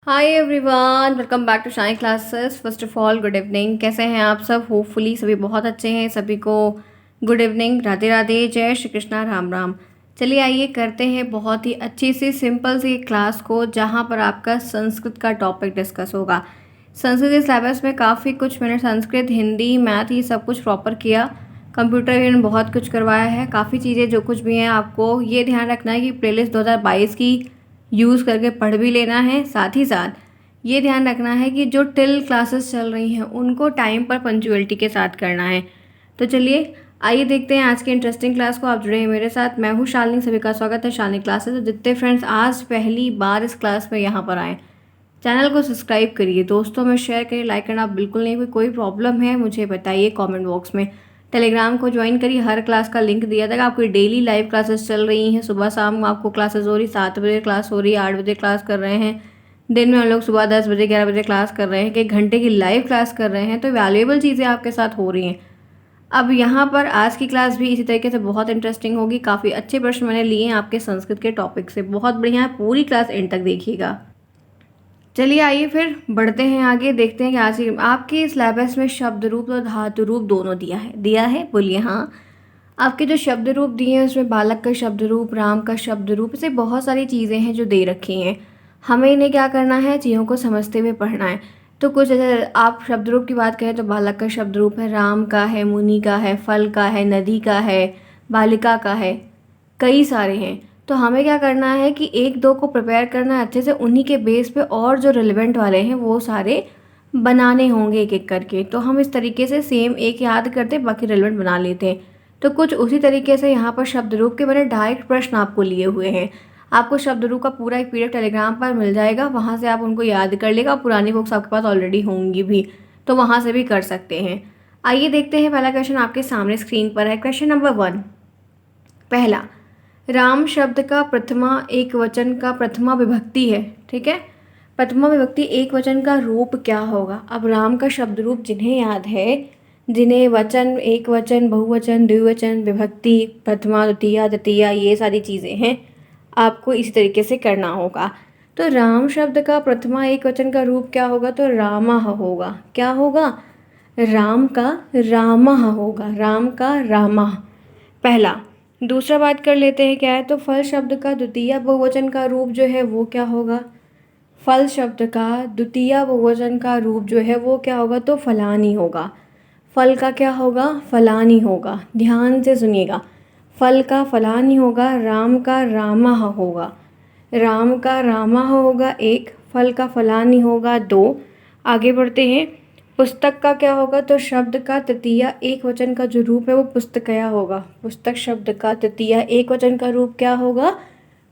Hi everyone, welcome back to Shine Classes. First of all good evening. कैसे हैं आप सब? होपफुली सभी बहुत अच्छे हैं। सभी को गुड इवनिंग, राधे राधे, जय श्री कृष्णा, राम राम। चलिए आइए करते हैं बहुत ही अच्छी सी सिंपल सी क्लास को, जहां पर आपका संस्कृत का टॉपिक डिस्कस होगा। संस्कृत के सिलेबस में काफ़ी कुछ मैंने संस्कृत, हिंदी, मैथ ये सब कुछ प्रॉपर किया। कंप्यूटर भी मैंने बहुत कुछ करवाया है। काफ़ी चीज़ें जो कुछ भी हैं आपको ये ध्यान रखना है कि प्लेलिस्ट 2022 की यूज़ करके पढ़ भी लेना है। साथ ही साथ ये ध्यान रखना है कि जो टिल क्लासेस चल रही हैं उनको टाइम पर पंक्चुअलिटी के साथ करना है। तो चलिए आइए देखते हैं आज की इंटरेस्टिंग क्लास को। आप जुड़े हैं मेरे साथ। मैं हूँ शालिनी, सभी का स्वागत है शालिनी क्लासेस। तो जितने फ्रेंड्स आज पहली बार इस क्लास में यहाँ पर आए, चैनल को सब्सक्राइब करिए, दोस्तों में शेयर करिए, लाइक करना बिल्कुल नहीं। कोई प्रॉब्लम है मुझे बताइए कमेंट बॉक्स में। टेलीग्राम को ज्वाइन करिए, हर क्लास का लिंक दिया था। आपकी डेली लाइव क्लासेस चल रही हैं, सुबह शाम आपको क्लासेस हो रही। 7 बजे क्लास हो रही है, 8 बजे क्लास कर रहे हैं। दिन में हम लोग सुबह 10 बजे 11 बजे क्लास कर रहे हैं, कि 1 घंटे की लाइव क्लास कर रहे हैं। तो वैल्यूएबल चीज़ें आपके साथ हो रही हैं। अब यहाँ पर आज की क्लास भी इसी तरीके से बहुत इंटरेस्टिंग होगी। काफ़ी अच्छे प्रश्न मैंने लिए हैं आपके संस्कृत के टॉपिक से। बहुत बढ़िया है, पूरी क्लास एंड तक देखिएगा। चलिए आइए फिर बढ़ते हैं आगे, देखते हैं कि आज की आपके सिलेबस में शब्द रूप और धातु रूप दोनों दिया है बोलिए हाँ। आपके जो शब्द रूप दिए हैं उसमें बालक का शब्द रूप, राम का शब्द रूप, ऐसे बहुत सारी चीज़ें हैं जो दे रखी हैं। हमें इन्हें क्या करना है, चीज़ों को समझते हुए पढ़ना है। तो कुछ जैसे आप शब्द रूप की बात करें तो बालक का शब्द रूप है, राम का है, मुनि का है, फल का है, नदी का है, बालिका का है, कई सारे हैं। तो हमें क्या करना है कि एक दो को प्रिपेयर करना है अच्छे से, उन्हीं के बेस पे और जो रिलेवेंट वाले हैं वो सारे बनाने होंगे एक एक करके। तो हम इस तरीके से सेम एक याद करते बाकी रिलेवेंट बना लेते हैं। तो कुछ उसी तरीके से यहाँ पर शब्द रूप के मैंने डायरेक्ट प्रश्न आपको लिए हुए हैं। आपको शब्द रूप का पूरा एक पीडीएफ टेलीग्राम पर मिल जाएगा, वहाँ से आप उनको याद कर लेगा। पुरानी बुक्स आपके पास ऑलरेडी होंगी भी, तो वहाँ से भी कर सकते हैं। आइए देखते हैं, पहला क्वेश्चन आपके सामने स्क्रीन पर है। क्वेश्चन नंबर 1, पहला, राम शब्द का प्रथमा एक वचन का प्रथमा विभक्ति है, ठीक है। प्रथमा विभक्ति एक वचन का रूप क्या होगा? अब राम का शब्द रूप जिन्हें याद है, जिन्हें वचन, एक वचन, बहुवचन, द्विवचन, विभक्ति, प्रथमा, द्वितीया, तृतीया, ये सारी चीज़ें हैं, आपको इसी तरीके से करना होगा। तो राम शब्द का प्रथमा एक वचन का रूप क्या होगा? तो रामः होगा। क्या होगा? राम का रामः होगा, राम का रामः, पहला। दूसरा बात कर लेते हैं क्या है, तो फल शब्द का द्वितीय बहुवचन का रूप जो है वो क्या होगा? फल शब्द का द्वितीय बहुवचन का रूप जो है वो क्या होगा? तो फलानी होगा। फल का क्या होगा? फलानी होगा। ध्यान से सुनिएगा, फल का फलानी होगा, राम का रामः होगा। राम का रामः होगा एक, फल का फलानी होगा दो। आगे बढ़ते हैं, पुस्तक का क्या होगा? तो शब्द का तृतीया एक वचन का जो रूप है वो पुस्तकया होगा। पुस्तक शब्द का तृतीया एक वचन का रूप क्या होगा?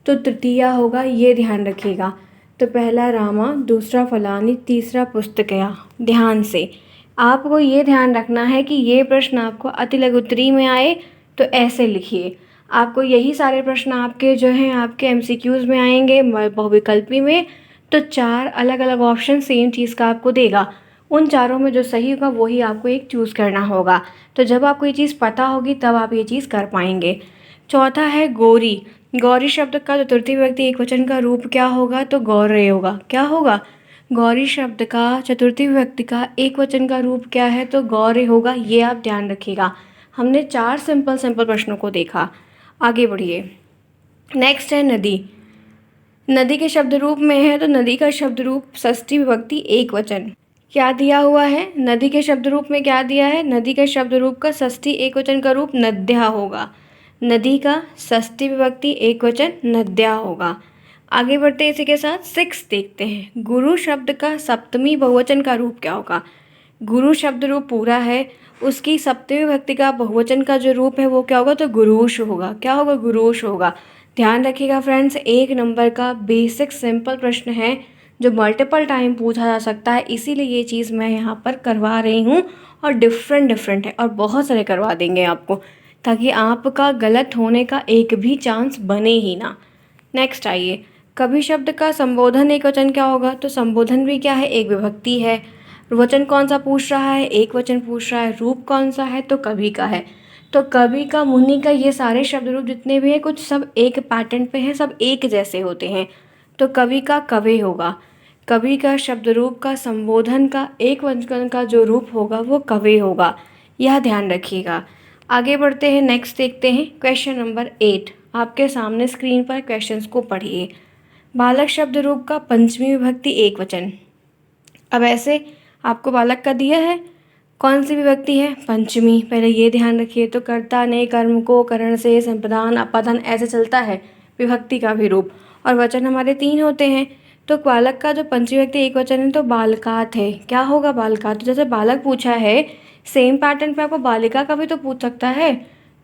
तो तृतीया होगा, ये ध्यान रखिएगा। तो पहला रामा, दूसरा फलानी, तीसरा पुस्तकया। ध्यान से आपको ये ध्यान रखना है कि ये प्रश्न आपको अति लघु उत्तरी में आए तो ऐसे लिखिए। आपको यही सारे प्रश्न आपके जो हैं आपके एमसीक्यूज में आएंगे, बहुविकल्पी में। तो 4 अलग अलग ऑप्शन सेम चीज़ का आपको देगा। उन चारों में जो सही होगा वही आपको एक चूज़ करना होगा। तो जब आपको ये चीज़ पता होगी तब आप ये चीज़ कर पाएंगे। चौथा है गौरी। गौरी शब्द का चतुर्थी विभक्ति एक वचन का रूप क्या होगा? तो गौर्य होगा। क्या होगा? गौरी शब्द का चतुर्थी विभक्ति का एक वचन का रूप क्या है? तो गौर्य होगा। ये आप ध्यान रखिएगा। हमने 4 सिंपल प्रश्नों को देखा। आगे बढ़िए, नेक्स्ट है नदी। नदी के शब्द रूप में है तो नदी का शब्द रूप षष्ठी विभक्ति एक वचन क्या दिया हुआ है? नदी के शब्द रूप में क्या दिया है? नदी के शब्द रूप का षष्ठी एक वचन का रूप नद्या होगा। नदी का षष्ठी विभक्ति एक वचन नद्या होगा। आगे बढ़ते हैं, इसी के साथ 6 देखते हैं। गुरु शब्द का सप्तमी बहुवचन का रूप क्या होगा? गुरु शब्द रूप पूरा है, उसकी सप्तमी विभक्ति का बहुवचन का जो रूप है वो क्या होगा? तो गुरुष होगा। क्या होगा? गुरुष होगा। ध्यान रखिएगा फ्रेंड्स, 1 नंबर का बेसिक सिंपल प्रश्न है जो मल्टीपल टाइम पूछा जा सकता है, इसीलिए ये चीज़ मैं यहाँ पर करवा रही हूँ। और डिफरेंट है और बहुत सारे करवा देंगे आपको, ताकि आपका गलत होने का एक भी चांस बने ही ना। नेक्स्ट आइए, कवि शब्द का संबोधन एक वचन क्या होगा? तो संबोधन भी क्या है? एक विभक्ति है। वचन कौन सा पूछ रहा है? एक वचन पूछ रहा है। रूप कौन सा है? तो कवि का है। तो कवि का, मुनि का, ये सारे शब्द रूप जितने भी हैं कुछ सब एक पैटर्न पे हैं, सब एक जैसे होते हैं। तो कवि का कवे होगा। कवि का शब्द रूप का संबोधन का एक वचन का जो रूप होगा वो कवि होगा, यह ध्यान रखिएगा। आगे बढ़ते हैं, नेक्स्ट देखते हैं क्वेश्चन नंबर 8। आपके सामने स्क्रीन पर क्वेश्चंस को पढ़िए। बालक शब्द रूप का पंचमी विभक्ति एक वचन। अब ऐसे आपको बालक का दिया है, कौन सी विभक्ति है? पंचमी। पहले ये ध्यान रखिए। तो कर्ता ने कर्म को करण से संप्रदान अपादान ऐसे चलता है विभक्ति का भी रूप, और वचन हमारे 3 होते हैं। तो बालक का जो पंचमी विभक्ति एक वचन है तो बालकात है। क्या होगा? बालकात। तो जैसे बालक पूछा है, सेम पैटर्न पे आपको बालिका का भी तो पूछ सकता है।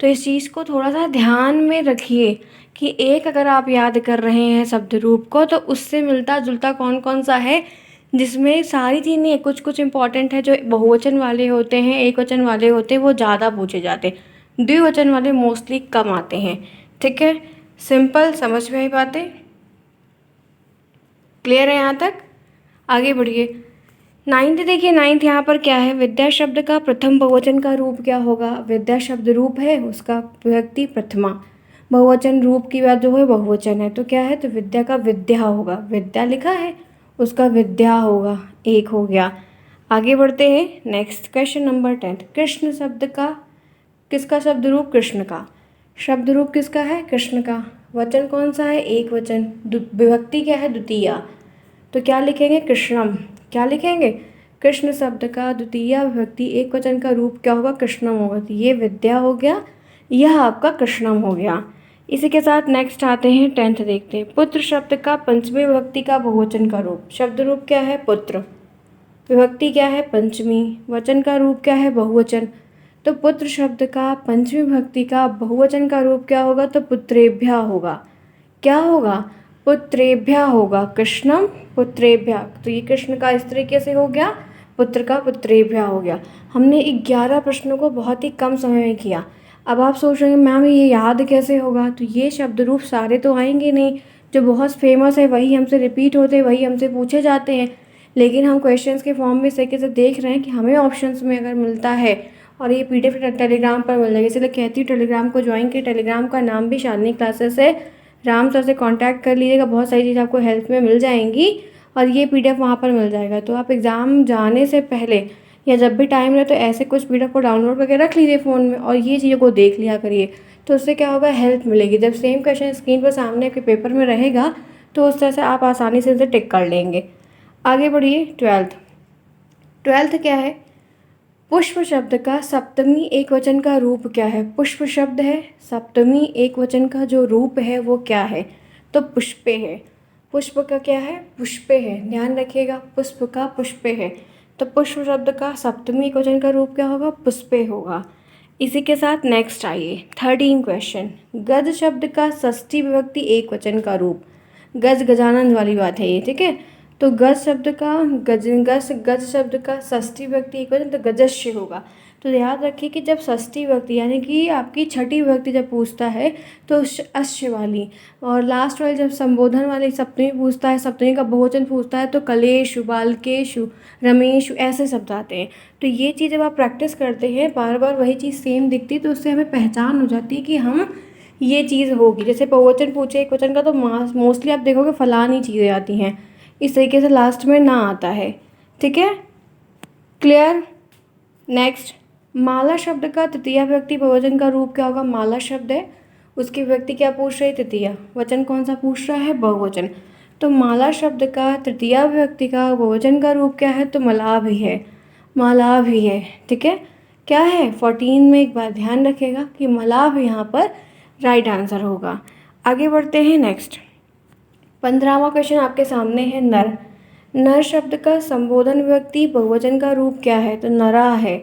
तो इस चीज़ को थोड़ा सा ध्यान में रखिए कि एक अगर आप याद कर रहे हैं शब्द रूप को तो उससे मिलता जुलता कौन कौन सा है, जिसमें सारी चीज़ नहीं है, कुछ कुछ इंपॉर्टेंट है जो बहुवचन वाले होते हैं, एक वचन वाले होते हैं वो ज़्यादा पूछे जाते हैं, द्विवचन वाले मोस्टली कम आते हैं। ठीक है, सिंपल, समझ में आई बातें? क्लियर है यहाँ तक? आगे बढ़िए। 9th देखिए, 9th यहाँ पर क्या है? विद्या शब्द का प्रथम बहुवचन का रूप क्या होगा? विद्या शब्द रूप है, उसका विभक्ति प्रथमा, बहुवचन रूप की बात जो है बहुवचन है, तो क्या है? तो विद्या का विद्या होगा, विद्या लिखा है उसका विद्या होगा, एक हो गया। आगे बढ़ते हैं, नेक्स्ट क्वेश्चन नंबर 10। कृष्ण शब्द का किसका शब्द रूप? कृष्ण का। शब्द रूप किसका है? कृष्ण का। वचन कौन सा है? एक वचन। विभक्ति क्या है? द्वितीया। तो क्या लिखेंगे? कृष्णम। क्या लिखेंगे? कृष्ण शब्द का द्वितीया विभक्ति एक वचन का रूप क्या होगा? कृष्णम होगा। तो ये विद्या हो गया, यह आपका कृष्णम हो गया। इसी के साथ नेक्स्ट आते हैं, 10th देखते हैं। पुत्र शब्द का पंचमी विभक्ति का बहुवचन का रूप। शब्द रूप क्या है? पुत्र। विभक्ति क्या है? पंचमी। वचन का रूप क्या है? बहुवचन। तो पुत्र शब्द का पंचमी विभक्ति का बहुवचन का रूप क्या होगा? तो पुत्रेभ्या होगा। क्या होगा? पुत्रेभ्या होगा। कृष्णम पुत्रेभ्या। तो ये कृष्ण का इस तरीके से हो गया, पुत्र का पुत्रेभ्या हो गया। हमने 11 प्रश्नों को बहुत ही कम समय में किया। अब आप सोच रहे हैं मैम ये याद कैसे होगा? तो ये शब्द रूप सारे तो आएंगे नहीं, जो बहुत फेमस है वही हमसे रिपीट होते हैं, वही हमसे पूछे जाते हैं। लेकिन हम क्वेश्चंस के फॉर्म में इस तरीके से देख रहे हैं कि हमें ऑप्शंस में अगर मिलता है और ये PDF टेलीग्राम पर मिल जाएगा, इसलिए कहती हूँ टेलीग्राम को ज्वाइन किए। टेलीग्राम का नाम भी शालिनी क्लासेस है, राम सर से कांटेक्ट कर लीजिएगा, बहुत सारी चीज़ आपको हेल्प में मिल जाएंगी और ये PDF वहाँ पर मिल जाएगा। तो आप एग्ज़ाम जाने से पहले या जब भी टाइम रहे तो ऐसे कुछ PDF को डाउनलोड करके रख लीजिए फ़ोन में और ये चीज़ों को देख लिया करिए। तो उससे क्या होगा? हेल्प मिलेगी। जब सेम क्वेश्चन स्क्रीन पर सामने आपके पेपर में रहेगा तो उस तरह से आप आसानी से उसे टिक कर लेंगे। आगे बढ़िए, 12th क्या है? पुष्प शब्द का सप्तमी एक वचन का रूप क्या है? पुष्प शब्द है, सप्तमी एक वचन का जो रूप है वो क्या है? तो पुष्पे है। पुष्प का क्या है? पुष्पे है। ध्यान रखिएगा, पुष्प का पुष्पे है। तो पुष्प शब्द का सप्तमी एक वचन का रूप क्या होगा? पुष्पे होगा। इसी के साथ नेक्स्ट आइए, 13 क्वेश्चन। गज शब्द का षष्ठी विभक्ति एक वचन का रूप। गज गजानन वाली बात है ये, ठीक है। तो गज शब्द का गज शब्द का षष्ठी विभक्ति एक वचन तो गजस्य होगा। तो याद रखिए कि जब षष्ठी विभक्ति यानी कि आपकी छठी विभक्ति जब पूछता है तो अश्य वाली, और लास्ट वाली जब संबोधन वाली सप्तमी पूछता है, सप्तमी का बहुवचन पूछता है तो कलेशु, बालकेशु, रमेशु ऐसे शब्द आते हैं। तो ये चीज़ जब आप प्रैक्टिस करते हैं बार बार वही चीज़ सेम दिखती है तो उससे हमें पहचान हो जाती है कि हम ये चीज़ होगी। जैसे बहुवचन पूछे एक वचन का तो मोस्टली आप देखोगे फलानी चीज़ें आती हैं, इस तरीके से लास्ट में ना आता है। ठीक है, क्लियर। नेक्स्ट, माला शब्द का तृतीया विभक्ति बहुवचन का रूप क्या होगा? माला शब्द है, उसकी विभक्ति क्या पूछ रही है? तृतीया। वचन कौन सा पूछ रहा है? बहुवचन। तो माला शब्द का तृतीया विभक्ति का बहुवचन का रूप क्या है? तो मला भी है, मला भी है। ठीक है, क्या है? 14 में एक बार ध्यान रखेगा कि मला भी यहाँ पर राइट आंसर होगा। आगे बढ़ते हैं, नेक्स्ट 15वां क्वेश्चन आपके सामने है। नर। नर शब्द का संबोधन विभक्ति बहुवचन का रूप क्या है? तो नरा है।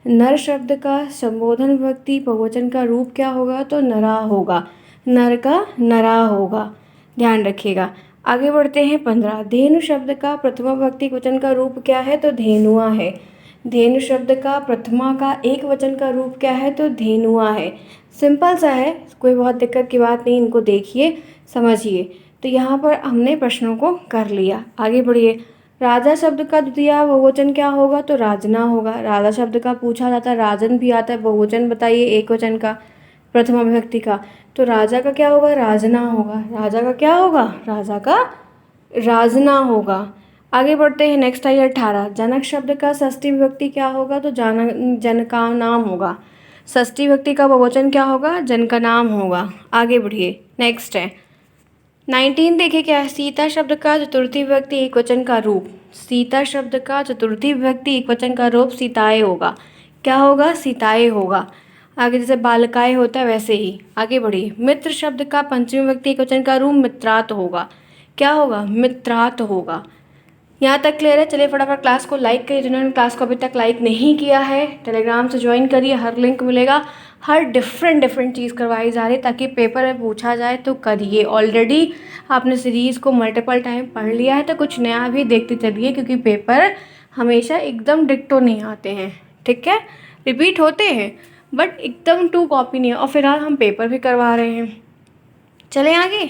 नर शब्द का संबोधन विभक्ति बहुवचन का रूप क्या होगा? तो नरा होगा, नर का नरा होगा, ध्यान रखिएगा। आगे बढ़ते हैं 15। धेनु शब्द का प्रथमा विभक्ति वचन का रूप क्या है? तो धेनुआ है। धेनु शब्द का प्रथमा का एक वचन का रूप क्या है? तो धेनुआ है। सिंपल सा है, कोई बहुत दिक्कत की बात नहीं, इनको देखिए समझिए। तो यहाँ पर हमने प्रश्नों को कर लिया। आगे बढ़िए। राजा शब्द का द्वितीय बहुवचन क्या होगा? तो राजना होगा। राजा शब्द का पूछा जाता है, राजन भी आता है, बहुवचन बताइए एक वचन का प्रथमा विभक्ति का। तो राजा का क्या होगा? राजना होगा। राजा का क्या होगा? राजा का राजना होगा। आगे बढ़ते हैं, नेक्स्ट आइए 18। जनक शब्द का षष्ठी विभक्ति क्या होगा? तो जन का नाम होगा। षष्ठी विभक्ति का बहुवचन क्या होगा? जन का नाम होगा। आगे बढ़िए, नेक्स्ट है 19। देखिए क्या है, सीता शब्द का चतुर्थी विभक्ति एक वचन का रूप। सीता शब्द का चतुर्थी विभक्ति एक वचन का रूप सीताएं होगा। क्या होगा? सीताएं होगा। आगे जैसे बालिकाएं होता है वैसे ही। आगे बढ़िए, मित्र शब्द का पंचमी विभक्ति एक वचन का रूप मित्रात होगा। क्या होगा? मित्रात होगा। यहाँ तक क्लियर है? चलिए फटाफट क्लास को लाइक करिए। जिन्होंने क्लास को अभी तक लाइक नहीं किया है, टेलीग्राम से ज्वाइन करिए, हर लिंक मिलेगा। हर डिफरेंट चीज़ करवाई जा रही है ताकि पेपर में पूछा जाए तो करिए। ऑलरेडी आपने सीरीज़ को मल्टीपल टाइम पढ़ लिया है तो कुछ नया भी देखते चलिए, क्योंकि पेपर हमेशा एकदम डिक्टो नहीं आते हैं, ठीक है? रिपीट होते हैं बट एकदम टू कॉपी नहीं है। और फिलहाल हम पेपर भी करवा रहे हैं। चलें आगे।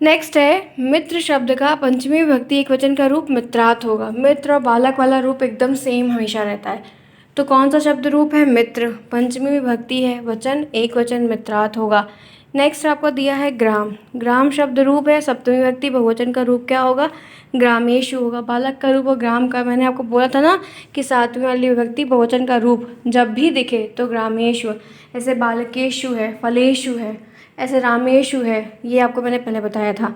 नेक्स्ट है, मित्र शब्द का पंचमी विभक्ति एक वचन का रूप मित्रात होगा। मित्र और बालक वाला रूप एकदम सेम हमेशा रहता है। तो कौन सा शब्द रूप है? मित्र। पंचमी विभक्ति है, वचन एक वचन मित्रात होगा। नेक्स्ट आपको दिया है ग्राम। ग्राम शब्द रूप है, सप्तमी विभक्ति बहुवचन का रूप क्या होगा? ग्रामेशु होगा। बालक का रूप और ग्राम का मैंने आपको बोला था ना कि सातवीं वाली विभक्ति बहुवचन का रूप जब भी दिखे तो ग्रामेशु। ऐसे बालकेशु है, फलेशु है, ऐसे रामेशु है, ये आपको मैंने पहले बताया था।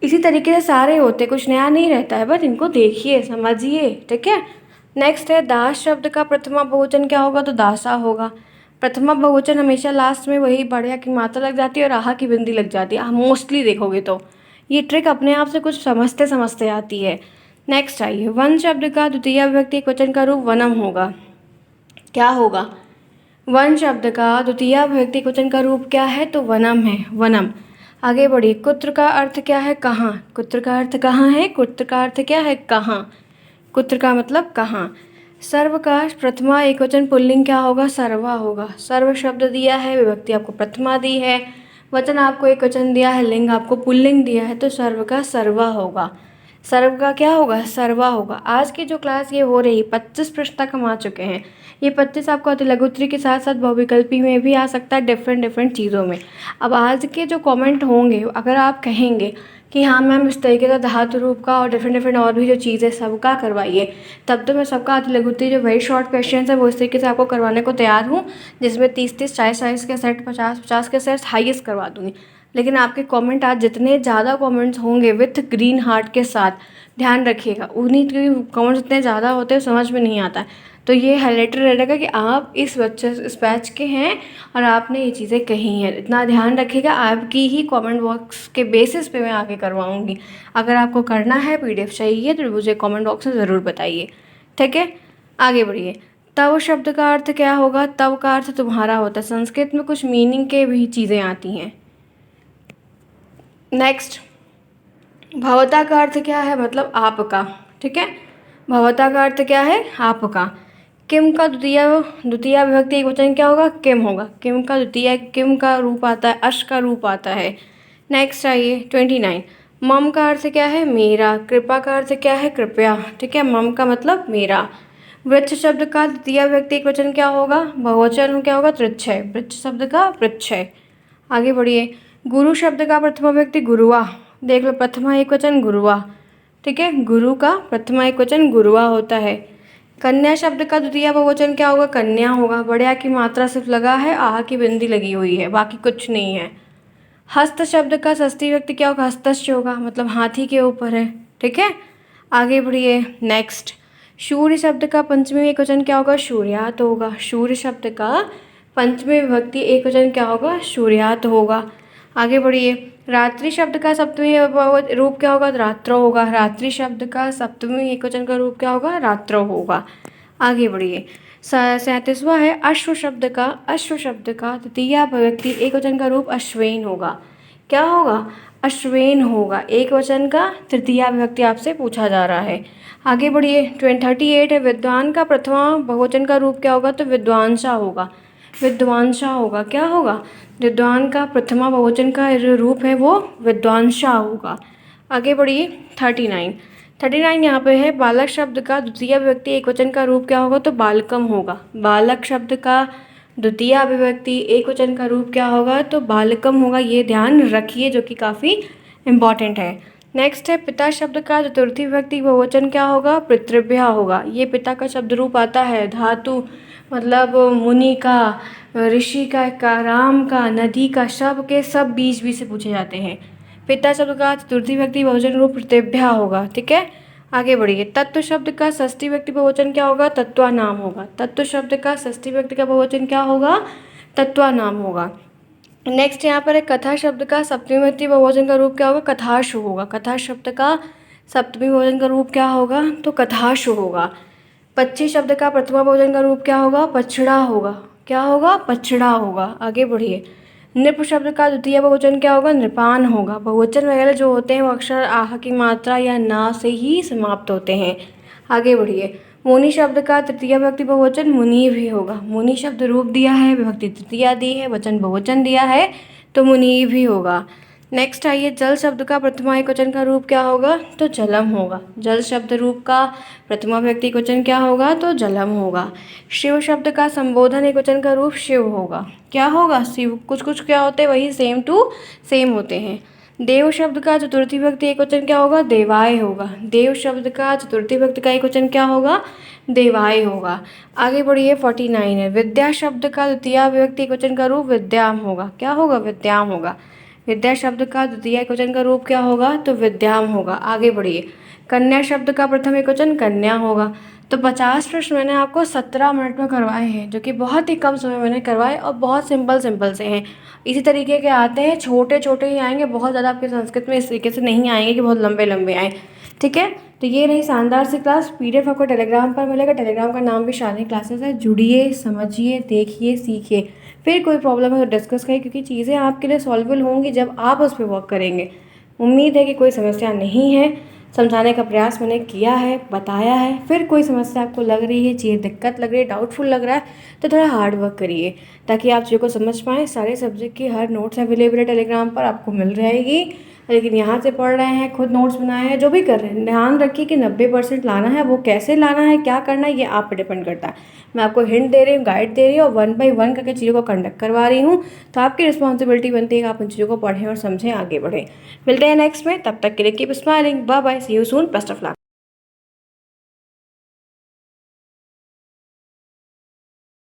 इसी तरीके से सारे होते, कुछ नया नहीं रहता है, बस इनको देखिए समझिए, ठीक है? नेक्स्ट है, दास शब्द का प्रथमा बहुवचन क्या होगा? तो दासा होगा। प्रथमा बहुवचन हमेशा लास्ट में वही बढ़िया की मात्रा लग जाती है और आहा की बिंदी लग जाती है, मोस्टली देखोगे तो। ये ट्रिक अपने आप से कुछ समझते समझते आती है। नेक्स्ट आइए, वन शब्द का द्वितीय विभक्ति एक वचन का रूप वनम होगा। क्या होगा? वन शब्द का द्वितीय विभक्ति वचन का रूप क्या है? तो वनम है, वनम। आगे बढ़िए, कुत्र का अर्थ क्या है? कहाँ। कुत्र का अर्थ कहाँ है? कुत्र का अर्थ क्या है? कहाँ। कुत्र का मतलब कहाँ। सर्व का प्रथमा एक वचन पुल्लिंग क्या होगा? सर्वा होगा। सर्व शब्द दिया है, विभक्ति आपको प्रथमा दी है, वचन आपको एक वचन दिया है, लिंग आपको पुल्लिंग दिया है, तो सर्व का सर्वा होगा। सर्व का क्या होगा? सर्वा होगा। आज की जो क्लास ये हो रही 25 प्रश्न तक हम आ चुके हैं। ये 25 आपको अति लघुत्तरी के साथ साथ बहुविकल्पी में भी आ सकता है, डिफरेंट चीज़ों में। अब आज के जो कमेंट होंगे, अगर आप कहेंगे कि हाँ मैम इस तरीके का धातु रूप का और डिफरेंट और भी जो चीज़ें सबका करवाइए, तब तो मैं सबका अति लघुत्तरी जो वेरी शॉर्ट क्वेश्चन है वो इस तरीके से आपको करवाने को तैयार हूँ, जिसमें 30-30, 40-40 के सेट, 50-50 के सेट हाईएस्ट करवा दूँगी। लेकिन आपके कमेंट आज जितने ज़्यादा कमेंट्स होंगे विथ ग्रीन हार्ट के साथ, ध्यान रखिएगा, उन्हीं के कमेंट्स इतने ज़्यादा होते हैं समझ में नहीं आता है। तो ये हाईलाइटर रहेगा कि आप इस बैच के हैं और आपने ये चीज़ें कही हैं, इतना ध्यान रखिएगा। आपकी ही कमेंट बॉक्स के बेसिस पे मैं आके करवाऊँगी। अगर आपको करना है, PDF चाहिए, तो मुझे कमेंट बॉक्स में ज़रूर बताइए, ठीक है? आगे बढ़िए, तव शब्द का अर्थ क्या होगा? तव का अर्थ तुम्हारा होता है। संस्कृत में कुछ मीनिंग के भी चीज़ें आती हैं। नेक्स्ट, भवता का अर्थ क्या है? आपका, ठीक है? भवता का अर्थ क्या है? आपका। किम का द्वितीय विभक्ति एक वचन क्या होगा? किम होगा। किम का द्वितीय, किम का रूप आता है, अश का रूप आता है। नेक्स्ट आइए 29। मम का अर्थ क्या है? मेरा। कृपा का अर्थ क्या है? कृपया, ठीक है? मम का मतलब मेरा। वृक्ष शब्द का द्वितीय विभक्ति एक वचन क्या होगा? बहुवचन क्या होगा? तृच्छय। वृक्ष शब्द का तृच्छय। आगे बढ़िए, गुरु शब्द का प्रथमा विभक्ति गुरुआ। देख लो, प्रथमा एक वचन गुरुआ, ठीक है? गुरु का प्रथमा एक वचन गुरुआ होता है। कन्या शब्द का द्वितीय बहुवचन क्या होगा? कन्या होगा। बढ़िया की मात्रा सिर्फ लगा है, आह की बिंदी लगी हुई है, बाकी कुछ नहीं है। हस्त शब्द का षष्ठी विभक्ति क्या होगा? हस्तस्य होगा, मतलब हाथी के ऊपर है, ठीक है? आगे बढ़िए, नेक्स्ट, सूर्य शब्द का पंचमी एक वचन क्या होगा? सूर्यात होगा। सूर्य शब्द का पंचमी विभक्ति एक वचन क्या होगा? सूर्यात होगा। आगे बढ़िए, रात्रि शब्द का सप्तमी रूप क्या होगा? रात्रो होगा। रात्रि शब्द का सप्तमी एक वचन का रूप क्या होगा? रात्रो होगा। आगे बढ़िए, 37वां है, अश्व शब्द का तृतीय विभक्ति एक वचन का रूप अश्वेन होगा। क्या होगा? अश्वेन होगा। एक वचन का तृतीय विभक्ति आपसे पूछा जा रहा है। आगे बढ़िए, 38 है, विद्वान का प्रथमा बहुवचन का रूप क्या होगा? तो विद्वांसा होगा। विद्वांसा होगा। क्या होगा? विद्वान का प्रथमा बहुवचन का जो रूप है वो विद्वांसा होगा। आगे बढ़िए, 39 यहाँ पे है, बालक शब्द का द्वितीय विभक्ति एक वचन का रूप क्या होगा? तो बालकम होगा। बालक शब्द का द्वितीय विभक्ति एक वचन का रूप क्या होगा? तो बालकम होगा। ये ध्यान रखिए, जो कि काफ़ी इम्पॉर्टेंट है। नेक्स्ट है पिता शब्द का चतुर्थी विभक्ति बहुवचन क्या होगा? पितृभ्य होगा। ये पिता का शब्द रूप आता है, धातु मतलब मुनि का, ऋषि का, राम का, नदी का, सब के सब बीच बीच से पूछे जाते हैं। पिता शब्द का चतुर्थी व्यक्ति बहुवचन रूप पितृभ्य होगा। ठीक है, आगे बढ़िए। तत्व शब्द का षष्ठी व्यक्ति बहुवचन क्या होगा? तत्वानाम होगा। तत्व शब्द का षष्ठी व्यक्ति का बहुवचन क्या होगा? तत्वानाम होगा। नेक्स्ट यहाँ पर है कथा शब्द का सप्तमी विभक्ति बहुवचन का रूप क्या होगा? कथाशु होगा। कथा शब्द का सप्तमी बहुवचन का रूप क्या होगा? तो कथाशु होगा। पक्षी शब्द का प्रथमा बहुवचन का रूप क्या होगा? पछड़ा होगा। क्या होगा? पछड़ा होगा। आगे बढ़िए। नृप शब्द का द्वितीय बहुवचन क्या होगा? नृपान होगा। बहुवचन वगैरह जो होते हैं वो अक्षर आह की मात्रा या ना से ही समाप्त होते हैं। आगे बढ़िए। मुनि शब्द का तृतीय विभक्ति बहुवचन मुनि भी होगा। मुनि शब्द रूप दिया है, विभक्ति तृतीया दी है, वचन बहुवचन दिया है, तो मुनि भी होगा। नेक्स्ट आइए, जल शब्द का प्रथमा एकवचन का रूप क्या होगा? तो जलम होगा। जल शब्द रूप का प्रथमा व्यक्ति एकवचन क्या होगा? तो जलम होगा। शिव शब्द का संबोधन एकवचन का रूप शिव होगा। क्या होगा? शिव। कुछ कुछ क्या होते हैं वही सेम टू सेम होते हैं। देव शब्द का चतुर्थी विभक्ति एकवचन क्या होगा? देवाय होगा। देव शब्द का चतुर्थी विभक्ति का एकवचन क्या होगा? देवाय होगा। आगे बढ़िए। 49 है। विद्या शब्द का द्वितीय विभक्ति एकवचन का रूप विद्याम होगा। क्या होगा? विद्याम होगा। विद्या शब्द का द्वितीय एकवचन का रूप क्या होगा? तो विद्याम होगा। आगे बढ़िए। कन्या शब्द का प्रथम एकवचन कन्या होगा। तो 50 प्रश्न मैंने आपको 17 मिनट में करवाए हैं, जो कि बहुत ही कम समय मैंने करवाए और बहुत सिंपल सिंपल से हैं। इसी तरीके के आते हैं, छोटे छोटे ही आएंगे, बहुत ज़्यादा आपके संस्कृत में इस तरीके से नहीं आएंगे कि बहुत लंबे लंबे आएँ। ठीक है, तो ये रही शानदार सी क्लास। PDF आपको टेलीग्राम पर मिलेगा। टेलीग्राम का नाम भी शानदार क्लासेस है। जुड़िए, समझिए, देखिए, सीखिए। फिर कोई प्रॉब्लम है तो डिस्कस करिए, क्योंकि चीज़ें आपके लिए सॉल्वेबल होंगी जब आप उस पर वर्क करेंगे। उम्मीद है कि कोई समस्या नहीं है। समझाने का प्रयास मैंने किया है, बताया है। फिर कोई समस्या आपको लग रही है, चीज़ दिक्कत लग रही है, डाउटफुल लग रहा है, तो थोड़ा हार्ड वर्क करिए ताकि आप चीज़ों को समझ पाएँ। सारे सब्जेक्ट की हर नोट्स अवेलेबल है टेलीग्राम पर, आपको मिल रहेगी। लेकिन यहाँ से पढ़ रहे हैं, खुद नोट्स बनाए हैं, जो भी कर रहे हैं, ध्यान रखिए कि 90% लाना है। वो कैसे लाना है, क्या करना है, ये आप पर डिपेंड करता है। मैं आपको हिंट दे रही हूँ, गाइड दे रही हूँ और 1 by 1 करके चीज़ों को कंडक्ट करवा रही हूँ। तो आपकी रिस्पॉन्सिबिलिटी बनती है कि आप उन चीज़ों को पढ़ें और समझें, आगे बढ़ें। मिलते हैं नेक्स्ट में, तब तक के लिए keep smiling. Bye bye, see you soon, best of luck.